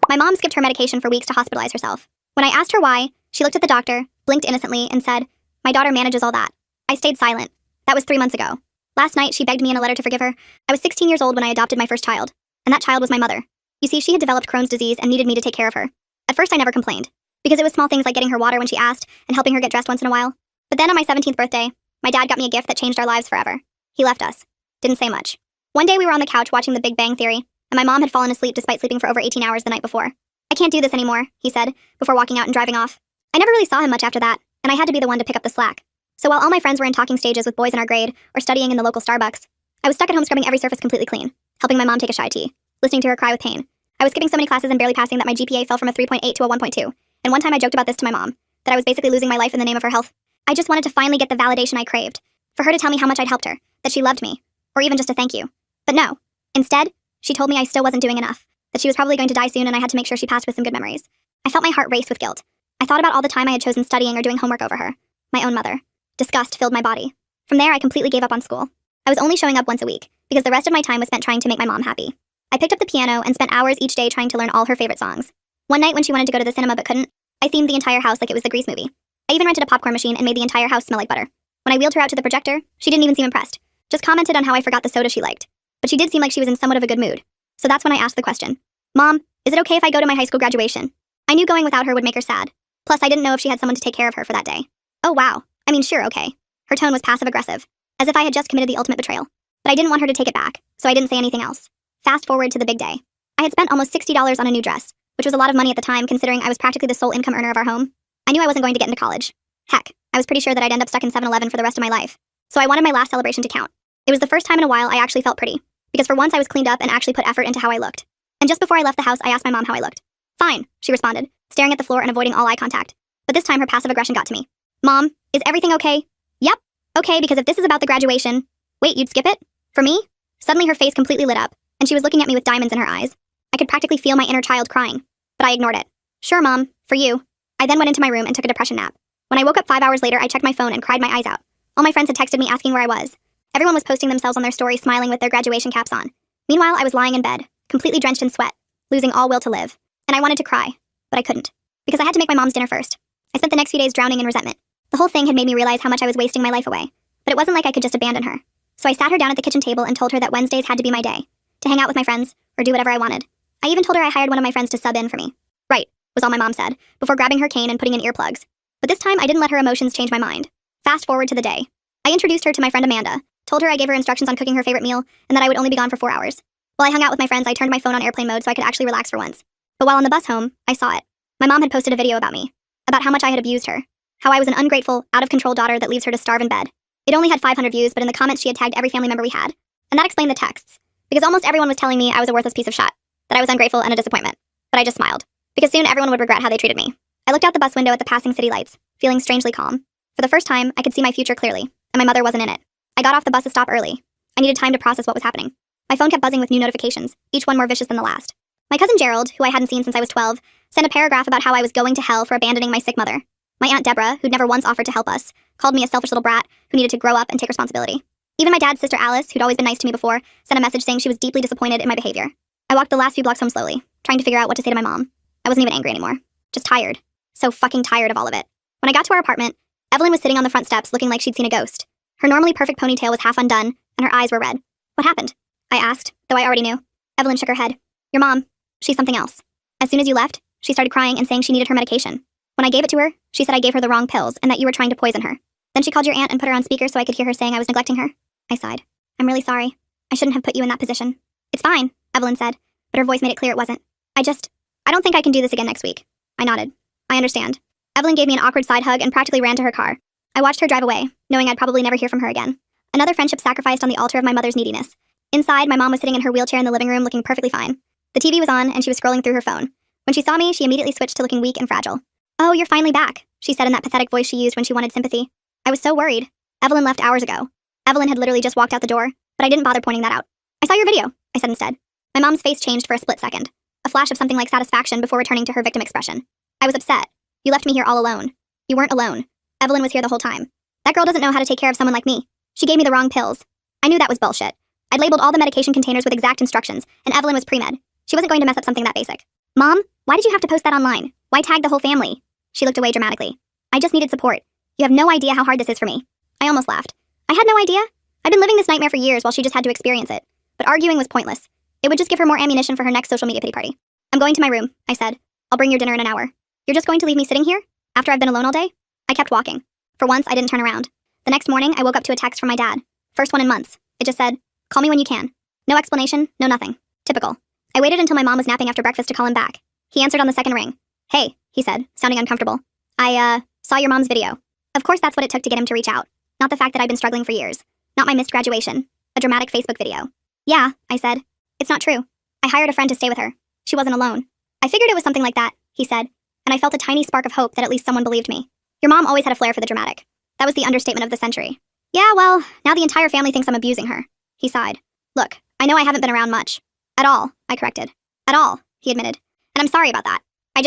My mom skipped her medication for weeks to hospitalize herself. When I asked her why, she looked at the doctor, blinked innocently, and said, "My daughter manages all that." I stayed silent. That was 3 months ago. Last night, she begged me in a letter to forgive her. I was 16 years old when I adopted my first child, and that child was my mother. You see, she had developed Crohn's disease and needed me to take care of her. At first, I never complained, because it was small things like getting her water when she asked and helping her get dressed once in a while. But then on my 17th birthday, my dad got me a gift that changed our lives forever. He left us. Didn't say much. One day we were on the couch watching The Big Bang Theory, and my mom had fallen asleep despite sleeping for over 18 hours the night before. "I can't do this anymore," he said, before walking out and driving off. I never really saw him much after that, and I had to be the one to pick up the slack. So while all my friends were in talking stages with boys in our grade or studying in the local Starbucks, I was stuck at home scrubbing every surface completely clean, helping my mom take a shy tea, listening to her cry with pain. I was skipping so many classes and barely passing that my GPA fell from a 3.8 to a 1.2, and one time I joked about this to my mom, that I was basically losing my life in the name of her health. I just wanted to finally get the validation I craved, for her to tell me how much I'd helped her, that she loved me, or even just a thank you. But no. Instead, she told me I still wasn't doing enough, that she was probably going to die soon and I had to make sure she passed with some good memories. I felt my heart race with guilt. I thought about all the time I had chosen studying or doing homework over her, my own mother. Disgust filled my body. From there, I completely gave up on school. I was only showing up once a week, because the rest of my time was spent trying to make my mom happy. I picked up the piano and spent hours each day trying to learn all her favorite songs. One night when she wanted to go to the cinema but couldn't, I themed the entire house like it was the Grease movie. I even rented a popcorn machine and made the entire house smell like butter. When I wheeled her out to the projector, she didn't even seem impressed, just commented on how I forgot the soda she liked. But she did seem like she was in somewhat of a good mood. So that's when I asked the question, "Mom, is it okay if I go to my high school graduation?" I knew going without her would make her sad. Plus, I didn't know if she had someone to take care of her for that day. "Oh wow. I mean, sure, okay." Her tone was passive-aggressive, as if I had just committed the ultimate betrayal. But I didn't want her to take it back, so I didn't say anything else. Fast forward to the big day. I had spent almost $60 on a new dress, which was a lot of money at the time considering I was practically the sole income earner of our home. I knew I wasn't going to get into college. Heck, I was pretty sure that I'd end up stuck in 7-Eleven for the rest of my life. So I wanted my last celebration to count. It was the first time in a while I actually felt pretty, because for once I was cleaned up and actually put effort into how I looked. And just before I left the house, I asked my mom how I looked. "Fine," she responded, staring at the floor and avoiding all eye contact. But this time her passive aggression got to me. "Mom, is everything okay?" "Yep. Okay, because if this is about the graduation..." "Wait, you'd skip it? For me?" Suddenly her face completely lit up, and she was looking at me with diamonds in her eyes. I could practically feel my inner child crying, but I ignored it. "Sure, Mom, for you." I then went into my room and took a depression nap. When I woke up 5 hours later, I checked my phone and cried my eyes out. All my friends had texted me asking where I was. Everyone was posting themselves on their stories smiling with their graduation caps on. Meanwhile, I was lying in bed, completely drenched in sweat, losing all will to live. And I wanted to cry, but I couldn't, because I had to make my mom's dinner first. I spent the next few days drowning in resentment. The whole thing had made me realize how much I was wasting my life away. But it wasn't like I could just abandon her. So I sat her down at the kitchen table and told her that Wednesdays had to be my day, to hang out with my friends, or do whatever I wanted. I even told her I hired one of my friends to sub in for me. "Right," was all my mom said, before grabbing her cane and putting in earplugs. But this time I didn't let her emotions change my mind. Fast forward to the day. I introduced her to my friend Amanda, told her I gave her instructions on cooking her favorite meal, and that I would only be gone for 4 hours. While I hung out with my friends, I turned my phone on airplane mode so I could actually relax for once. But while on the bus home, I saw it. My mom had posted a video about me, about how much I had abused her, how I was an ungrateful, out-of-control daughter that leaves her to starve in bed. It only had 500 views, but in the comments she had tagged every family member we had. And that explained the texts, because almost everyone was telling me I was a worthless piece of shit, that I was ungrateful and a disappointment. But I just smiled, because soon everyone would regret how they treated me. I looked out the bus window at the passing city lights, feeling strangely calm. For the first time, I could see my future clearly, and my mother wasn't in it. I got off the bus stop early. I needed time to process what was happening. My phone kept buzzing with new notifications, each one more vicious than the last. My cousin Gerald, who I hadn't seen since I was 12, sent a paragraph about how I was going to hell for abandoning my sick mother. My Aunt Deborah, who'd never once offered to help us, called me a selfish little brat who needed to grow up and take responsibility. Even my dad's sister Alice, who'd always been nice to me before, sent a message saying she was deeply disappointed in my behavior. I walked the last few blocks home slowly, trying to figure out what to say to my mom. I wasn't even angry anymore. Just tired. So fucking tired of all of it. When I got to our apartment, Evelyn was sitting on the front steps looking like she'd seen a ghost. Her normally perfect ponytail was half undone, and her eyes were red. "What happened?" I asked, though I already knew. Evelyn shook her head. "Your mom, she's something else. As soon as you left, she started crying and saying she needed her medication. When I gave it to her, she said I gave her the wrong pills and that you were trying to poison her. Then she called your aunt and put her on speaker so I could hear her saying I was neglecting her." I sighed. "I'm really sorry. I shouldn't have put you in that position." "It's fine," Evelyn said, but her voice made it clear it wasn't. I don't think I can do this again next week." I nodded. "I understand." Evelyn gave me an awkward side hug and practically ran to her car. I watched her drive away, knowing I'd probably never hear from her again. Another friendship sacrificed on the altar of my mother's neediness. Inside, my mom was sitting in her wheelchair in the living room looking perfectly fine. The TV was on, and she was scrolling through her phone. When she saw me, she immediately switched to looking weak and fragile. "Oh, you're finally back," she said in that pathetic voice she used when she wanted sympathy. I was so worried. Evelyn left hours ago. Evelyn had literally just walked out the door, but I didn't bother pointing that out. "I saw your video," I said instead. My mom's face changed for a split second. A flash of something like satisfaction before returning to her victim expression. "I was upset. You left me here all alone." "You weren't alone. Evelyn was here the whole time. That girl doesn't know how to take care of someone like me. She gave me the wrong pills." I knew that was bullshit. I'd labeled all the medication containers with exact instructions, and Evelyn was pre-med. She wasn't going to mess up something that basic. Mom, why did you have to post that online? Why tag the whole family? She looked away dramatically. I just needed support. You have no idea how hard this is for me. I almost laughed. I had no idea. I'd been living this nightmare for years while she just had to experience it. But arguing was pointless. It would just give her more ammunition for her next social media pity party. I'm going to my room, I said. I'll bring your dinner in an hour. You're just going to leave me sitting here? After I've been alone all day? I kept walking. For once, I didn't turn around. The next morning, I woke up to a text from my dad. First one in months. It just said, call me when you can. No explanation, no nothing. Typical. I waited until my mom was napping after breakfast to call him back. He answered on the second ring. Hey, he said, sounding uncomfortable. I saw your mom's video. Of course that's what it took to get him to reach out. Not the fact that I'd been struggling for years. Not my missed graduation. A dramatic Facebook video. Yeah, I said. It's not true. I hired a friend to stay with her. She wasn't alone. I figured it was something like that, he said, and I felt a tiny spark of hope that at least someone believed me. Your mom always had a flair for the dramatic. That was the understatement of the century. Yeah, well, now the entire family thinks I'm abusing her. He sighed. Look, I know I haven't been around much. At all, I corrected. At all, he admitted. And I'm sorry about that. I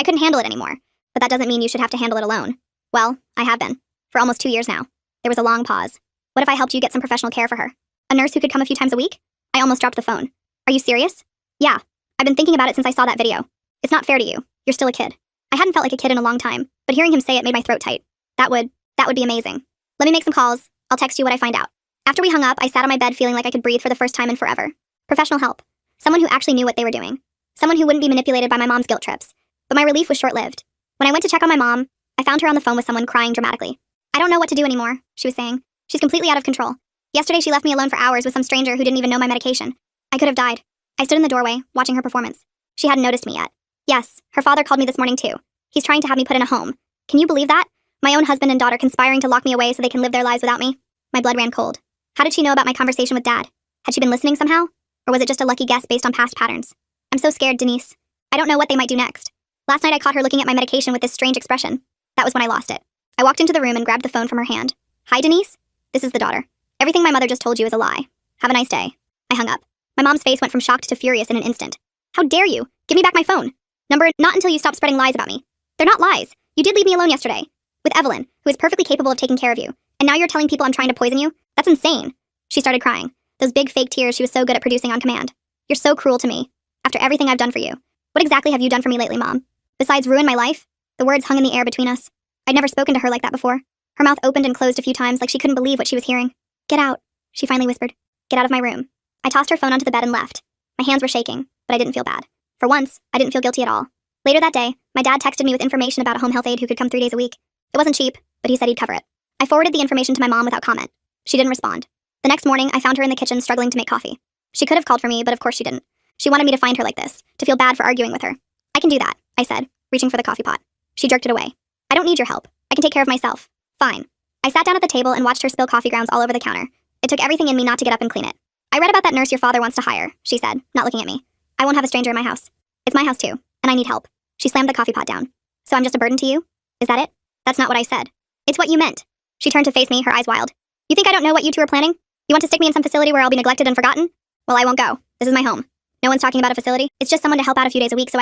couldn't handle it anymore. But that doesn't mean you should have to handle it alone. Well, I have been. For almost 2 years now. There was a long pause. What if I helped you get some professional care for her? A nurse who could come a few times a week? I almost dropped the phone. Are you serious? Yeah. I've been thinking about it since I saw that video. It's not fair to you. You're still a kid. I hadn't felt like a kid in a long time, but hearing him say it made my throat tight. That would be amazing. Let me make some calls. I'll text you what I find out. After we hung up, I sat on my bed feeling like I could breathe for the first time in forever. Professional help. Someone who actually knew what they were doing. Someone who wouldn't be manipulated by my mom's guilt trips. But my relief was short-lived. When I went to check on my mom, I found her on the phone with someone crying dramatically. I don't know what to do anymore, she was saying. She's completely out of control. Yesterday she left me alone for hours with some stranger who didn't even know my medication. I could have died. I stood in the doorway, watching her performance. She hadn't noticed me yet. Yes, her father called me this morning too. He's trying to have me put in a home. Can you believe that? My own husband and daughter conspiring to lock me away so they can live their lives without me? My blood ran cold. How did she know about my conversation with Dad? Had she been listening somehow? Or was it just a lucky guess based on past patterns? I'm so scared, Denise. I don't know what they might do next. Last night I caught her looking at my medication with this strange expression. That was when I lost it. I walked into the room and grabbed the phone from her hand. Hi, Denise? This is the daughter. Everything my mother just told you is a lie. Have a nice day. I hung up. My mom's face went from shocked to furious in an instant. How dare you? Give me back my phone. Number, not until you stop spreading lies about me. They're not lies. You did leave me alone yesterday. With Evelyn, who is perfectly capable of taking care of you. And now you're telling people I'm trying to poison you? That's insane. She started crying. Those big fake tears she was so good at producing on command. You're so cruel to me. After everything I've done for you. What exactly have you done for me lately, Mom? Besides ruin my life? The words hung in the air between us. I'd never spoken to her like that before. Her mouth opened and closed a few times like she couldn't believe what she was hearing. Get out, she finally whispered. Get out of my room. I tossed her phone onto the bed and left. My hands were shaking, but I didn't feel bad. For once, I didn't feel guilty at all. Later that day, my dad texted me with information about a home health aide who could come 3 days a week. It wasn't cheap, but he said he'd cover it. I forwarded the information to my mom without comment. She didn't respond. The next morning, I found her in the kitchen struggling to make coffee. She could have called for me, but of course she didn't. She wanted me to find her like this, to feel bad for arguing with her. I can do that, I said, reaching for the coffee pot. She jerked it away. I don't need your help. I can take care of myself. Fine. I sat down at the table and watched her spill coffee grounds all over the counter. It took everything in me not to get up and clean it. I read about that nurse your father wants to hire, she said, not looking at me. I won't have a stranger in my house. It's my house too, and I need help. She slammed the coffee pot down. So I'm just a burden to you? Is that it? That's not what I said. It's what you meant. She turned to face me, her eyes wild. You think I don't know what you two are planning? You want to stick me in some facility where I'll be neglected and forgotten? Well, I won't go. This is my home. No one's talking about a facility. It's just someone to help out a few days a week so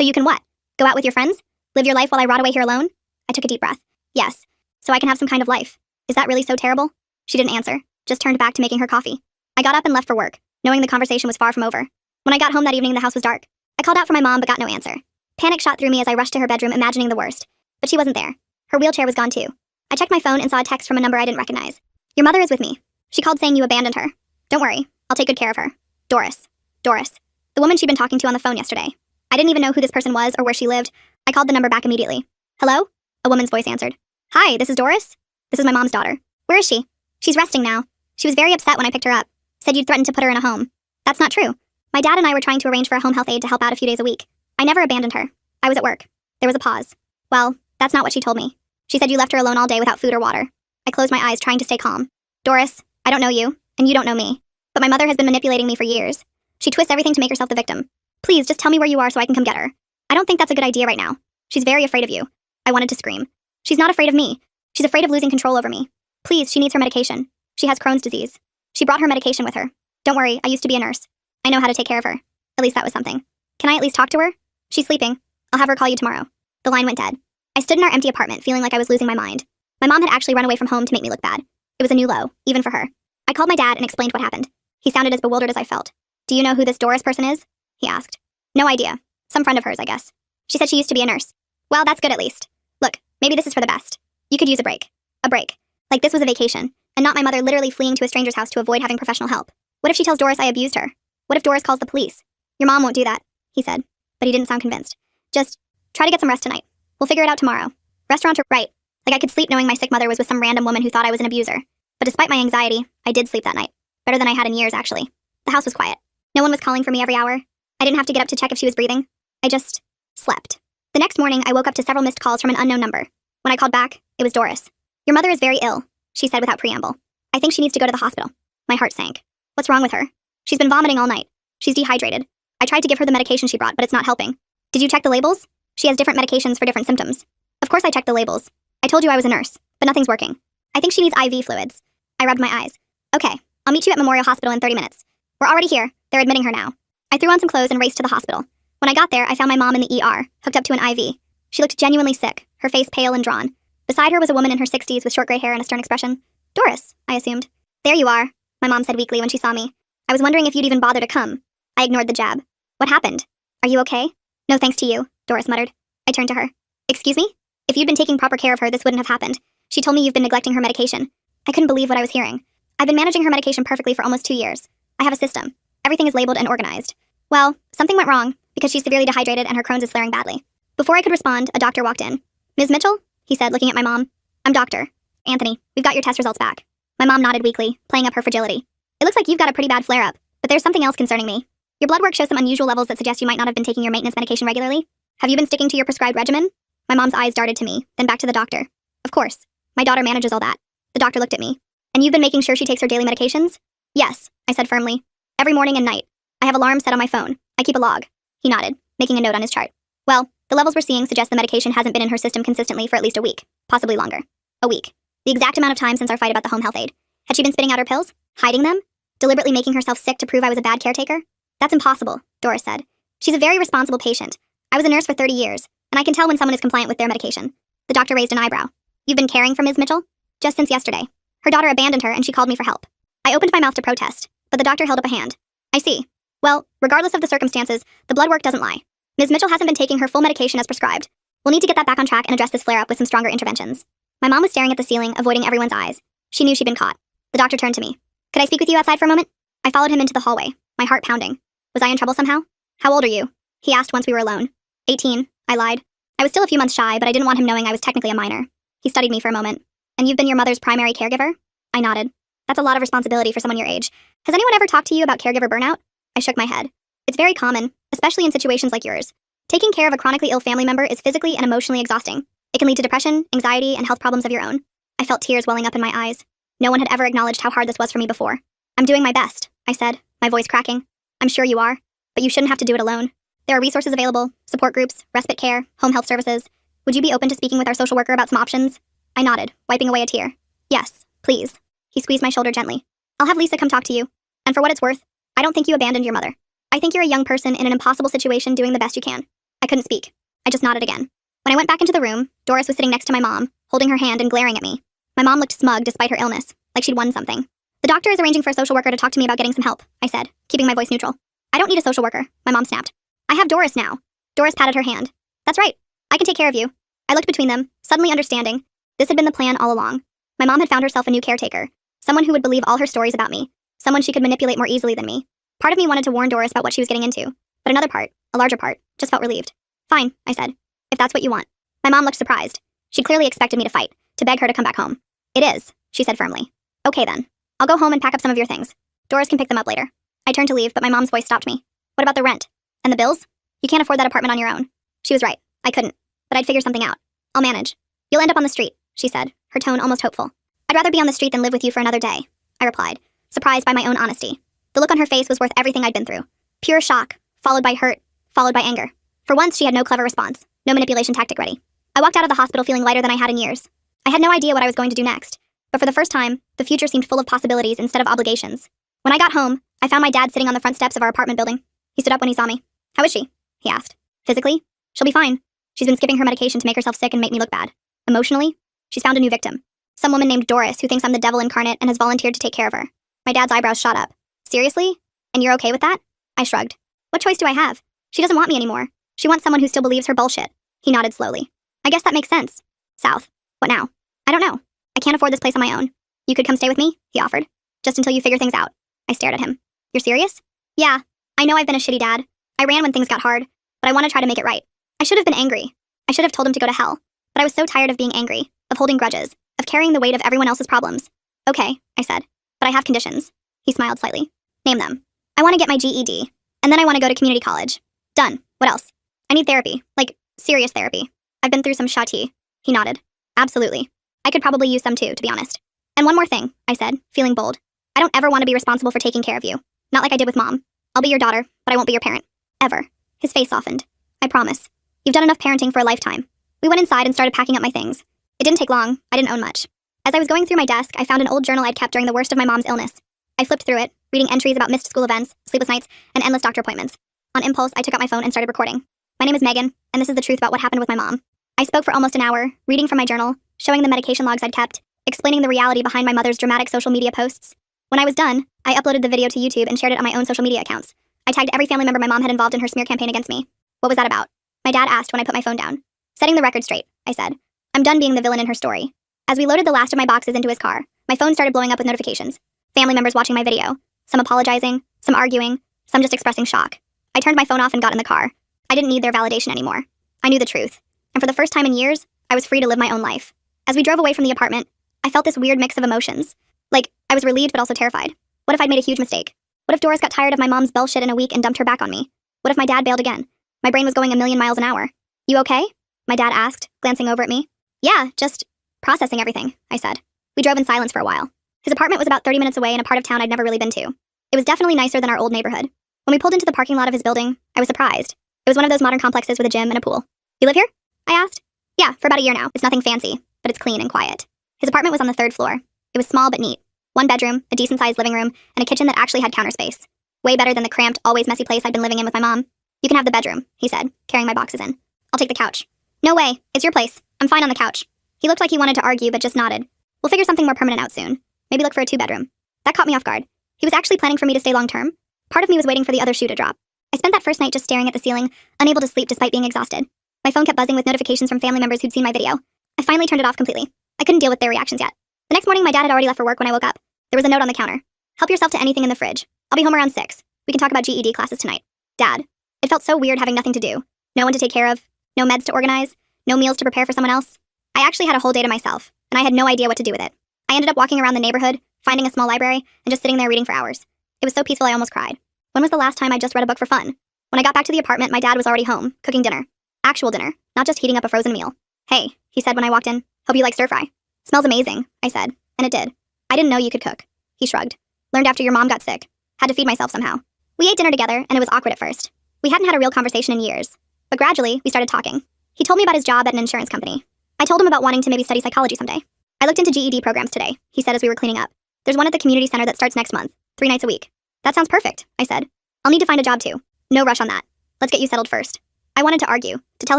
you can what? Go out with your friends? Live your life while I rot away here alone? I took a deep breath. Yes. So I can have some kind of life. Is that really so terrible? She didn't answer, just turned back to making her coffee. I got up and left for work, knowing the conversation was far from over. When I got home that evening, the house was dark. I called out for my mom but got no answer. Panic shot through me as I rushed to her bedroom, imagining the worst. But she wasn't there. Her wheelchair was gone too. I checked my phone and saw a text from a number I didn't recognize. Your mother is with me. She called saying you abandoned her. Don't worry. I'll take good care of her. Doris. Doris. The woman she'd been talking to on the phone yesterday. I didn't even know who this person was or where she lived. I called the number back immediately. Hello? A woman's voice answered. Hi, this is Doris? This is my mom's daughter. Where is she? She's resting now. She was very upset when I picked her up. Said you'd threatened to put her in a home. That's not true. My dad and I were trying to arrange for a home health aide to help out a few days a week. I never abandoned her. I was at work. There was a pause. Well, that's not what she told me. She said you left her alone all day without food or water. I closed my eyes trying to stay calm. Doris, I don't know you, and you don't know me. But my mother has been manipulating me for years. She twists everything to make herself the victim. Please, just tell me where you are so I can come get her. I don't think that's a good idea right now. She's very afraid of you. I wanted to scream. She's not afraid of me. She's afraid of losing control over me. Please, she needs her medication. She has Crohn's disease. She brought her medication with her. Don't worry, I used to be a nurse. I know how to take care of her. At least that was something. Can I at least talk to her? She's sleeping. I'll have her call you tomorrow. The line went dead. I stood in our empty apartment, feeling like I was losing my mind. My mom had actually run away from home to make me look bad. It was a new low, even for her. I called my dad and explained what happened. He sounded as bewildered as I felt. Do you know who this Doris person is? He asked. No idea. Some friend of hers, I guess. She said she used to be a nurse. Well, that's good at least. Look, maybe this is for the best. You could use a break. A break. Like this was a vacation, and not my mother literally fleeing to a stranger's house to avoid having professional help. What if she tells Doris I abused her? What if Doris calls the police? Your mom won't do that, he said, but he didn't sound convinced. Just try to get some rest tonight. We'll figure it out tomorrow. Restaurant or right. Like I could sleep knowing my sick mother was with some random woman who thought I was an abuser. But despite my anxiety, I did sleep that night. Better than I had in years, actually. The house was quiet. No one was calling for me every hour. I didn't have to get up to check if she was breathing. I just slept. The next morning, I woke up to several missed calls from an unknown number. When I called back, it was Doris. Your mother is very ill, she said without preamble. I think she needs to go to the hospital. My heart sank. What's wrong with her? She's been vomiting all night. She's dehydrated. I tried to give her the medication she brought, but it's not helping. Did you check the labels? She has different medications for different symptoms. Of course I checked the labels. I told you I was a nurse, but nothing's working. I think she needs IV fluids. I rubbed my eyes. Okay, I'll meet you at Memorial Hospital in 30 minutes. We're already here. They're admitting her now. I threw on some clothes and raced to the hospital. When I got there, I found my mom in the ER, hooked up to an IV. She looked genuinely sick, her face pale and drawn. Beside her was a woman in her 60s with short gray hair and a stern expression. Doris, I assumed. There you are, my mom said weakly when she saw me. I was wondering if you'd even bother to come. I ignored the jab. What happened? Are you okay? No thanks to you, Doris muttered. I turned to her. Excuse me? If you'd been taking proper care of her, this wouldn't have happened. She told me you've been neglecting her medication. I couldn't believe what I was hearing. I've been managing her medication perfectly for almost 2 years. I have a system. Everything is labeled and organized. Well, something went wrong, because she's severely dehydrated and her Crohn's is flaring badly. Before I could respond, a doctor walked in. Ms. Mitchell? He said, looking at my mom. I'm Doctor Anthony, we've got your test results back. My mom nodded weakly, playing up her fragility. It looks like you've got a pretty bad flare-up, but there's something else concerning me. Your blood work shows some unusual levels that suggest you might not have been taking your maintenance medication regularly. Have you been sticking to your prescribed regimen? My mom's eyes darted to me, then back to the doctor. Of course. My daughter manages all that. The doctor looked at me. And you've been making sure she takes her daily medications? Yes, I said firmly. Every morning and night. I have alarms set on my phone. I keep a log. He nodded, making a note on his chart. Well, the levels we're seeing suggest the medication hasn't been in her system consistently for at least a week, possibly longer. A week. The exact amount of time since our fight about the home health aide. Had she been spitting out her pills? Hiding them? Deliberately making herself sick to prove I was a bad caretaker? That's impossible, Doris said. She's a very responsible patient. I was a nurse for 30 years, and I can tell when someone is compliant with their medication. The doctor raised an eyebrow. You've been caring for Ms. Mitchell? Just since yesterday. Her daughter abandoned her and she called me for help. I opened my mouth to protest, but the doctor held up a hand. I see. Well, regardless of the circumstances, the blood work doesn't lie. Ms. Mitchell hasn't been taking her full medication as prescribed. We'll need to get that back on track and address this flare-up with some stronger interventions. My mom was staring at the ceiling, avoiding everyone's eyes. She knew she'd been caught. The doctor turned to me. Could I speak with you outside for a moment? I followed him into the hallway, my heart pounding. Was I in trouble somehow? How old are you? He asked once we were alone. 18, I lied. I was still a few months shy, but I didn't want him knowing I was technically a minor. He studied me for a moment. And you've been your mother's primary caregiver? I nodded. That's a lot of responsibility for someone your age. Has anyone ever talked to you about caregiver burnout? I shook my head. It's very common, especially in situations like yours. Taking care of a chronically ill family member is physically and emotionally exhausting. It can lead to depression, anxiety, and health problems of your own. I felt tears welling up in my eyes. No one had ever acknowledged how hard this was for me before. I'm doing my best, I said, my voice cracking. I'm sure you are, but you shouldn't have to do it alone. There are resources available, support groups, respite care, home health services. Would you be open to speaking with our social worker about some options? I nodded, wiping away a tear. Yes, please. He squeezed my shoulder gently. I'll have Lisa come talk to you. And for what it's worth, I don't think you abandoned your mother. I think you're a young person in an impossible situation doing the best you can. I couldn't speak. I just nodded again. When I went back into the room, Doris was sitting next to my mom, holding her hand and glaring at me. My mom looked smug despite her illness, like she'd won something. The doctor is arranging for a social worker to talk to me about getting some help, I said, keeping my voice neutral. I don't need a social worker, my mom snapped. I have Doris now. Doris patted her hand. That's right. I can take care of you. I looked between them, suddenly understanding. This had been the plan all along. My mom had found herself a new caretaker, someone who would believe all her stories about me, someone she could manipulate more easily than me. Part of me wanted to warn Doris about what she was getting into, but another part, a larger part, just felt relieved. Fine, I said, if that's what you want. My mom looked surprised. She'd clearly expected me to fight, to beg her to come back home. It is, she said firmly. Okay then. I'll go home and pack up some of your things. Doris can pick them up later. I turned to leave, but my mom's voice stopped me. What about the rent? And the bills? You can't afford that apartment on your own. She was right. I couldn't. But I'd figure something out. I'll manage. You'll end up on the street, she said, her tone almost hopeful. I'd rather be on the street than live with you for another day, I replied, surprised by my own honesty. The look on her face was worth everything I'd been through. Pure shock, followed by hurt, followed by anger. For once, she had no clever response, no manipulation tactic ready. I walked out of the hospital feeling lighter than I had in years. I had no idea what I was going to do next, but for the first time, the future seemed full of possibilities instead of obligations. When I got home, I found my dad sitting on the front steps of our apartment building. He stood up when he saw me. How is she? He asked. Physically? She'll be fine. She's been skipping her medication to make herself sick and make me look bad. Emotionally? She's found a new victim. Some woman named Doris who thinks I'm the devil incarnate and has volunteered to take care of her. My dad's eyebrows shot up. Seriously? And you're okay with that? I shrugged. What choice do I have? She doesn't want me anymore. She wants someone who still believes her bullshit. He nodded slowly. I guess that makes sense. South. What now? I don't know. I can't afford this place on my own. You could come stay with me, he offered. Just until you figure things out. I stared at him. You're serious? Yeah. I know I've been a shitty dad. I ran when things got hard, but I want to try to make it right. I should have been angry. I should have told him to go to hell. But I was so tired of being angry, of holding grudges, of carrying the weight of everyone else's problems. Okay, I said. But I have conditions. He smiled slightly. Name them. I want to get my GED. And then I want to go to community college. Done. What else? I need therapy. Like, serious therapy. I've been through some shitty. He nodded. Absolutely. I could probably use some too, to be honest. And one more thing, I said, feeling bold. I don't ever want to be responsible for taking care of you. Not like I did with Mom. I'll be your daughter, but I won't be your parent. Ever. His face softened. I promise. You've done enough parenting for a lifetime. We went inside and started packing up my things. It didn't take long. I didn't own much. As I was going through my desk, I found an old journal I'd kept during the worst of my mom's illness. I flipped through it, reading entries about missed school events, sleepless nights, and endless doctor appointments. On impulse, I took out my phone and started recording. My name is Megan, and this is the truth about what happened with my mom. I spoke for almost an hour, reading from my journal, showing the medication logs I'd kept, explaining the reality behind my mother's dramatic social media posts. When I was done, I uploaded the video to YouTube and shared it on my own social media accounts. I tagged every family member my mom had involved in her smear campaign against me. What was that about? My dad asked when I put my phone down. Setting the record straight, I said. I'm done being the villain in her story. As we loaded the last of my boxes into his car, my phone started blowing up with notifications. Family members watching my video. Some apologizing, some arguing, some just expressing shock. I turned my phone off and got in the car. I didn't need their validation anymore. I knew the truth. And for the first time in years, I was free to live my own life. As we drove away from the apartment, I felt this weird mix of emotions. Like, I was relieved but also terrified. What if I'd made a huge mistake? What if Doris got tired of my mom's bullshit in a week and dumped her back on me? What if my dad bailed again? My brain was going a million miles an hour. You okay? My dad asked, glancing over at me. Yeah, just processing everything, I said. We drove in silence for a while. His apartment was about 30 minutes away in a part of town I'd never really been to. It was definitely nicer than our old neighborhood. When we pulled into the parking lot of his building, I was surprised. It was one of those modern complexes with a gym and a pool. You live here? I asked. Yeah, for about a year now. It's nothing fancy, but it's clean and quiet. His apartment was on the 3rd floor. It was small but neat. One bedroom, a decent-sized living room, and a kitchen that actually had counter space. Way better than the cramped, always messy place I'd been living in with my mom. You can have the bedroom, he said, carrying my boxes in. I'll take the couch. No way. It's your place. I'm fine on the couch. He looked like he wanted to argue but just nodded. We'll figure something more permanent out soon. Maybe look for a 2-bedroom. That caught me off guard. He was actually planning for me to stay long-term. Part of me was waiting for the other shoe to drop. I spent that first night just staring at the ceiling, unable to sleep despite being exhausted. My phone kept buzzing with notifications from family members who'd seen my video. I finally turned it off completely. I couldn't deal with their reactions yet. The next morning, my dad had already left for work when I woke up. There was a note on the counter. Help yourself to anything in the fridge. I'll be home around 6. We can talk about GED classes tonight. Dad. It felt so weird having nothing to do. No one to take care of. No meds to organize. No meals to prepare for someone else. I actually had a whole day to myself, and I had no idea what to do with it. I ended up walking around the neighborhood, finding a small library, and just sitting there reading for hours. It was so peaceful I almost cried. When was the last time I just read a book for fun? When I got back to the apartment, my dad was already home, cooking dinner. Actual dinner, not just heating up a frozen meal. Hey, he said when I walked in. Hope you like stir-fry. Smells amazing, I said, and it did. I didn't know you could cook. He shrugged. Learned after your mom got sick. Had to feed myself somehow. We ate dinner together, and it was awkward at first. We hadn't had a real conversation in years. But gradually, we started talking. He told me about his job at an insurance company. I told him about wanting to maybe study psychology someday. I looked into GED programs today, he said as we were cleaning up. There's one at the community center that starts next month, 3 nights a week. That sounds perfect, I said. I'll need to find a job too. No rush on that. Let's get you settled first. I wanted to argue, to tell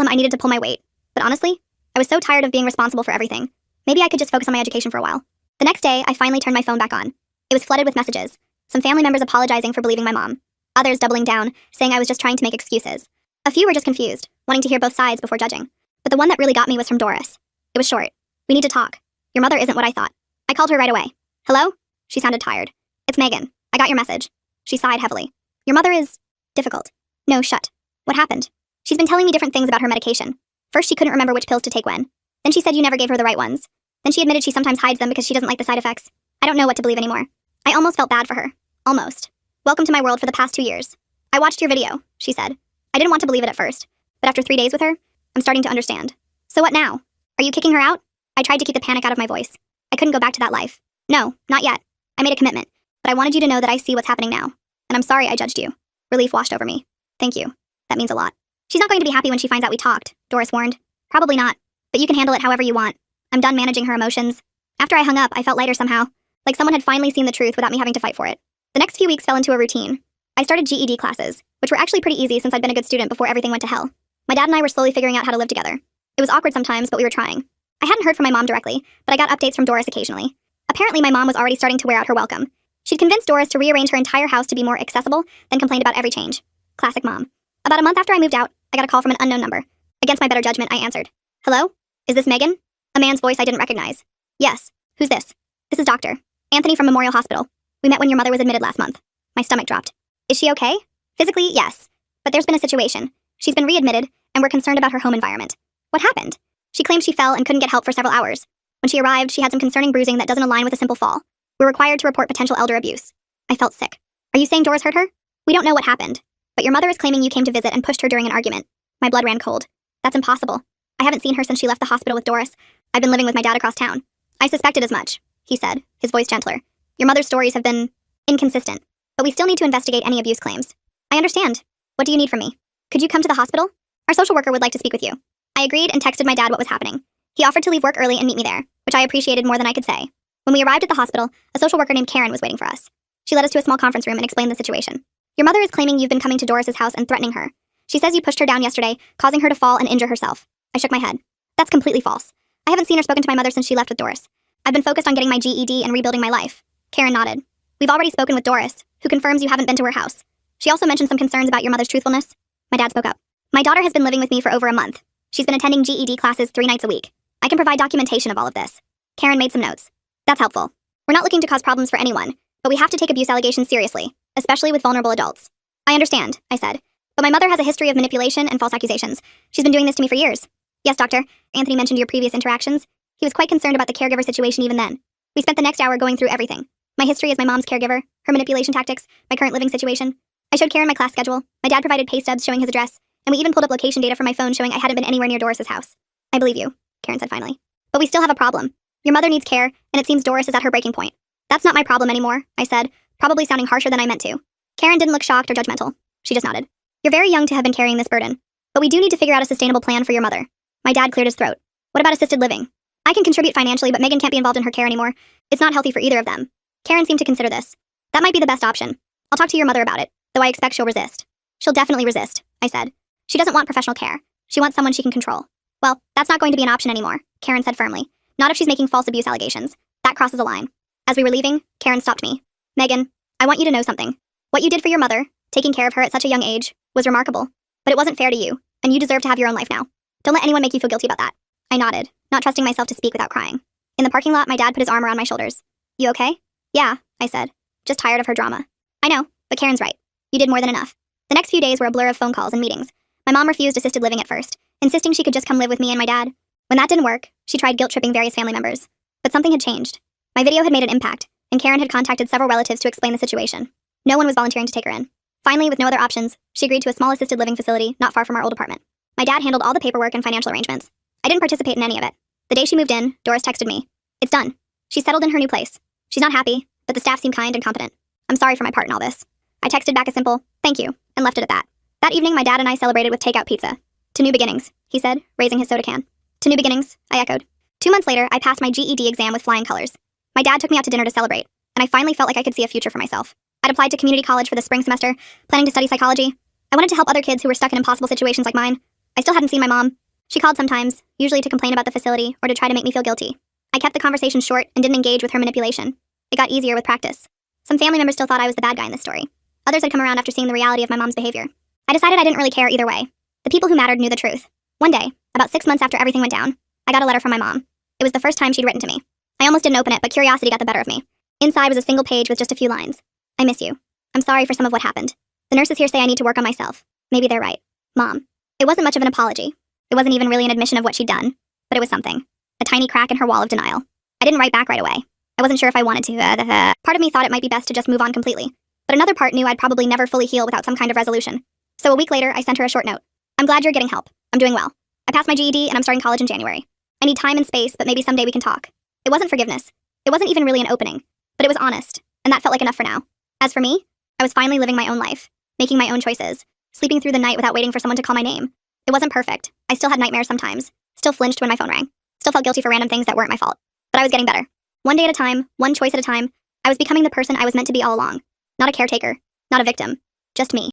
him I needed to pull my weight. But honestly, I was so tired of being responsible for everything. Maybe I could just focus on my education for a while. The next day, I finally turned my phone back on. It was flooded with messages. Some family members apologizing for believing my mom. Others doubling down, saying I was just trying to make excuses. A few were just confused, wanting to hear both sides before judging. But the one that really got me was from Doris. It was short. We need to talk. Your mother isn't what I thought. I called her right away. Hello? She sounded tired. It's Megan. I got your message. She sighed heavily. Your mother is difficult. No, shut. What happened? She's been telling me different things about her medication. First, she couldn't remember which pills to take when. Then she said you never gave her the right ones. Then she admitted she sometimes hides them because she doesn't like the side effects. I don't know what to believe anymore. I almost felt bad for her. Almost. Welcome to my world for the past 2 years. I watched your video, she said. I didn't want to believe it at first. But after 3 days with her, I'm starting to understand. So what now? Are you kicking her out? I tried to keep the panic out of my voice. I couldn't go back to that life. No, not yet. I made a commitment. But I wanted you to know that I see what's happening now. And I'm sorry I judged you. Relief washed over me. Thank you. That means a lot. She's not going to be happy when she finds out we talked, Doris warned. Probably not. But you can handle it however you want. I'm done managing her emotions. After I hung up, I felt lighter somehow. Like someone had finally seen the truth without me having to fight for it. The next few weeks fell into a routine. I started GED classes, which were actually pretty easy since I'd been a good student before everything went to hell. My dad and I were slowly figuring out how to live together. It was awkward sometimes, but we were trying. I hadn't heard from my mom directly, but I got updates from Doris occasionally. Apparently, my mom was already starting to wear out her welcome. She'd convinced Doris to rearrange her entire house to be more accessible, then complained about every change. Classic mom. About a month after I moved out, I got a call from an unknown number. Against my better judgment, I answered. Hello? Is this Megan? A man's voice I didn't recognize. Yes. Who's this? This is Dr. Anthony from Memorial Hospital. We met when your mother was admitted last month. My stomach dropped. Is she okay? Physically, yes. But there's been a situation. She's been readmitted, and we're concerned about her home environment. What happened? She claimed she fell and couldn't get help for several hours. When she arrived, she had some concerning bruising that doesn't align with a simple fall. We're required to report potential elder abuse. I felt sick. Are you saying Doris hurt her? We don't know what happened. But your mother is claiming you came to visit and pushed her during an argument. My blood ran cold. That's impossible. I haven't seen her since she left the hospital with Doris. I've been living with my dad across town. I suspected as much, he said, his voice gentler. Your mother's stories have been inconsistent, but we still need to investigate any abuse claims. I understand. What do you need from me? Could you come to the hospital? Our social worker would like to speak with you. I agreed and texted my dad what was happening. He offered to leave work early and meet me there, which I appreciated more than I could say. When we arrived at the hospital, a social worker named Karen was waiting for us. She led us to a small conference room and explained the situation. Your mother is claiming you've been coming to Doris's house and threatening her. She says you pushed her down yesterday, causing her to fall and injure herself. I shook my head. That's completely false. I haven't seen or spoken to my mother since she left with Doris. I've been focused on getting my GED and rebuilding my life. Karen nodded. We've already spoken with Doris, who confirms you haven't been to her house. She also mentioned some concerns about your mother's truthfulness. My dad spoke up. My daughter has been living with me for over a month. She's been attending GED classes 3 nights a week. I can provide documentation of all of this. Karen made some notes. That's helpful. We're not looking to cause problems for anyone, but we have to take abuse allegations seriously, especially with vulnerable adults. I understand, I said. But my mother has a history of manipulation and false accusations. She's been doing this to me for years. Yes, doctor. Anthony mentioned your previous interactions. He was quite concerned about the caregiver situation even then. We spent the next hour going through everything. My history as my mom's caregiver, her manipulation tactics, my current living situation. I showed Karen my class schedule. My dad provided pay stubs showing his address, and we even pulled up location data from my phone showing I hadn't been anywhere near Doris's house. I believe you, Karen said finally. But we still have a problem. Your mother needs care, and it seems Doris is at her breaking point. That's not my problem anymore, I said, probably sounding harsher than I meant to. Karen didn't look shocked or judgmental. She just nodded. You're very young to have been carrying this burden. But we do need to figure out a sustainable plan for your mother. My dad cleared his throat. What about assisted living? I can contribute financially, but Megan can't be involved in her care anymore. It's not healthy for either of them. Karen seemed to consider this. That might be the best option. I'll talk to your mother about it, though I expect she'll resist. She'll definitely resist, I said. She doesn't want professional care. She wants someone she can control. Well, that's not going to be an option anymore, Karen said firmly. Not if she's making false abuse allegations. That crosses a line. As we were leaving, Karen stopped me. Megan, I want you to know something. What you did for your mother, taking care of her at such a young age, was remarkable. But it wasn't fair to you, and you deserve to have your own life now. Don't let anyone make you feel guilty about that. I nodded, not trusting myself to speak without crying. In the parking lot, my dad put his arm around my shoulders. You okay? Yeah, I said. Just tired of her drama. I know, but Karen's right. You did more than enough. The next few days were a blur of phone calls and meetings. My mom refused assisted living at first, insisting she could just come live with me and my dad. When that didn't work, she tried guilt-tripping various family members. But something had changed. My video had made an impact, and Karen had contacted several relatives to explain the situation. No one was volunteering to take her in. Finally, with no other options, she agreed to a small assisted living facility not far from our old apartment. My dad handled all the paperwork and financial arrangements. I didn't participate in any of it. The day she moved in, Doris texted me. It's done. She's settled in her new place. She's not happy, but the staff seem kind and competent. I'm sorry for my part in all this. I texted back a simple, thank you, and left it at that. That evening, my dad and I celebrated with takeout pizza. To new beginnings, he said, raising his soda can. To new beginnings, I echoed. 2 months later, I passed my GED exam with flying colors. My dad took me out to dinner to celebrate, and I finally felt like I could see a future for myself. I'd applied to community college for the spring semester, planning to study psychology. I wanted to help other kids who were stuck in impossible situations like mine. I still hadn't seen my mom. She called sometimes, usually to complain about the facility or to try to make me feel guilty. I kept the conversation short and didn't engage with her manipulation. It got easier with practice. Some family members still thought I was the bad guy in this story. Others had come around after seeing the reality of my mom's behavior. I decided I didn't really care either way. The people who mattered knew the truth. One day, about 6 months after everything went down, I got a letter from my mom. It was the first time she'd written to me. I almost didn't open it, but curiosity got the better of me. Inside was a single page with just a few lines. I miss you. I'm sorry for some of what happened. The nurses here say I need to work on myself. Maybe they're right. Mom. It wasn't much of an apology. It wasn't even really an admission of what she'd done. But it was something. A tiny crack in her wall of denial. I didn't write back right away. I wasn't sure if I wanted to. Part of me thought it might be best to just move on completely. But another part knew I'd probably never fully heal without some kind of resolution. So a week later, I sent her a short note. I'm glad you're getting help. I'm doing well. I passed my GED and I'm starting college in January. I need time and space, but maybe someday we can talk. It wasn't forgiveness. It wasn't even really an opening. But it was honest. And that felt like enough for now. As for me, I was finally living my own life. Making my own choices. Sleeping through the night without waiting for someone to call my name. It wasn't perfect. I still had nightmares sometimes. Still flinched when my phone rang. Still felt guilty for random things that weren't my fault. But I was getting better. One day at a time, one choice at a time, I was becoming the person I was meant to be all along. Not a caretaker. Not a victim. Just me.